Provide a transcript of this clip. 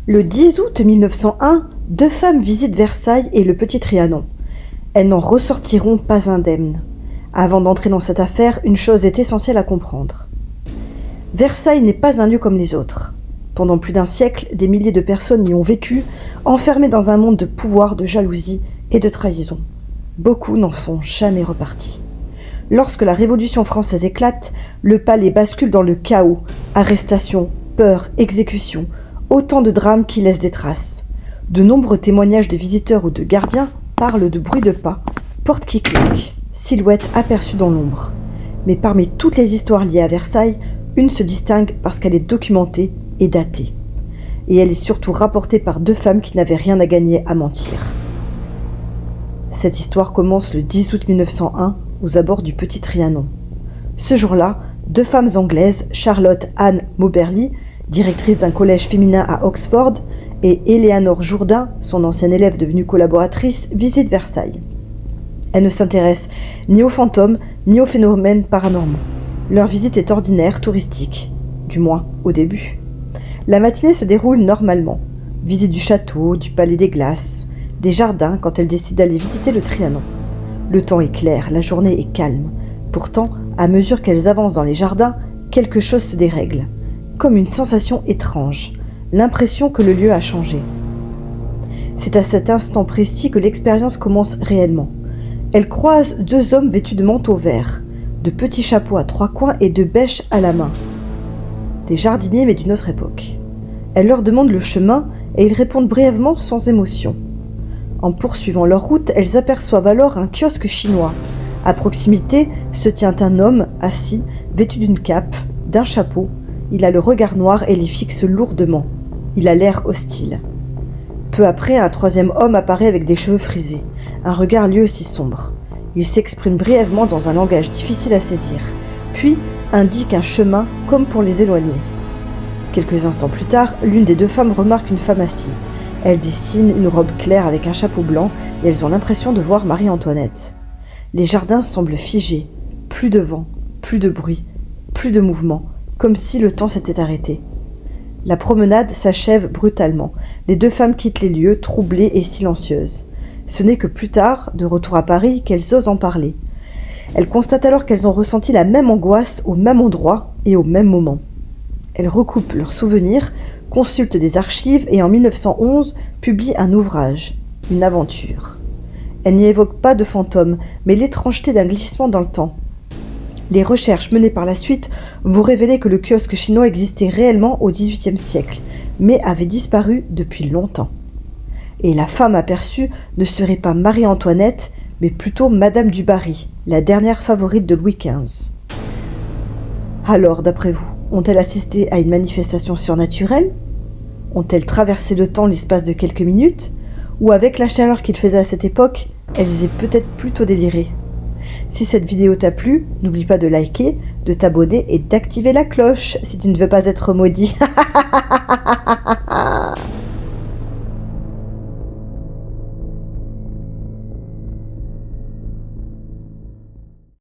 Le 10 août 1901, deux femmes visitent Versailles et le Petit Trianon. Elles n'en ressortiront pas indemnes. Avant d'entrer dans cette affaire, une chose est essentielle à comprendre. Versailles n'est pas un lieu comme les autres. Pendant plus d'un siècle, des milliers de personnes y ont vécu, enfermées dans un monde de pouvoir, de jalousie et de trahison. Beaucoup n'en sont jamais repartis. Lorsque la Révolution française éclate, le palais bascule dans le chaos. Arrestations, peurs, exécutions, autant de drames qui laissent des traces. De nombreux témoignages de visiteurs ou de gardiens parlent de bruits de pas, portes qui claquent, silhouettes aperçues dans l'ombre. Mais parmi toutes les histoires liées à Versailles, une se distingue parce qu'elle est documentée et datée. Et elle est surtout rapportée par deux femmes qui n'avaient rien à gagner à mentir. Cette histoire commence le 10 août 1901 aux abords du Petit Trianon. Ce jour-là, deux femmes anglaises, Charlotte Anne Moberly, directrice d'un collège féminin à Oxford, et Éléanore Jourdain, son ancienne élève devenue collaboratrice, visitent Versailles. Elles ne s'intéressent ni aux fantômes, ni aux phénomènes paranormaux. Leur visite est ordinaire, touristique, du moins au début. La matinée se déroule normalement. Visite du château, du palais des glaces, des jardins quand elles décident d'aller visiter le Trianon. Le temps est clair, la journée est calme. Pourtant, à mesure qu'elles avancent dans les jardins, quelque chose se dérègle. Comme une sensation étrange, l'impression que le lieu a changé. C'est à cet instant précis que l'expérience commence réellement. Elles croisent deux hommes vêtus de manteaux verts, de petits chapeaux à trois coins et de bêches à la main. Des jardiniers mais d'une autre époque. Elles leur demandent le chemin et ils répondent brièvement sans émotion. En poursuivant leur route, elles aperçoivent alors un kiosque chinois. À proximité se tient un homme assis, vêtu d'une cape, d'un chapeau. Il a le regard noir et les fixe lourdement. Il a l'air hostile. Peu après, un troisième homme apparaît avec des cheveux frisés, un regard lui aussi sombre. Il s'exprime brièvement dans un langage difficile à saisir, puis indique un chemin comme pour les éloigner. Quelques instants plus tard, l'une des deux femmes remarque une femme assise. Elle dessine une robe claire avec un chapeau blanc et elles ont l'impression de voir Marie-Antoinette. Les jardins semblent figés, plus de vent, plus de bruit, plus de mouvement, comme si le temps s'était arrêté. La promenade s'achève brutalement. Les deux femmes quittent les lieux, troublées et silencieuses. Ce n'est que plus tard, de retour à Paris, qu'elles osent en parler. Elles constatent alors qu'elles ont ressenti la même angoisse au même endroit et au même moment. Elles recoupent leurs souvenirs, consultent des archives et en 1911 publient un ouvrage, une aventure. Elles n'y évoquent pas de fantômes, mais l'étrangeté d'un glissement dans le temps. Les recherches menées par la suite vont révéler que le kiosque chinois existait réellement au XVIIIe siècle, mais avait disparu depuis longtemps. Et la femme aperçue ne serait pas Marie-Antoinette, mais plutôt Madame du Barry, la dernière favorite de Louis XV. Alors, d'après vous, ont-elles assisté à une manifestation surnaturelle ? Ont-elles traversé le temps l'espace de quelques minutes ? Ou avec la chaleur qu'il faisait à cette époque, elles aient peut-être plutôt déliré ? Si cette vidéo t'a plu, n'oublie pas de liker, de t'abonner et d'activer la cloche si tu ne veux pas être maudit.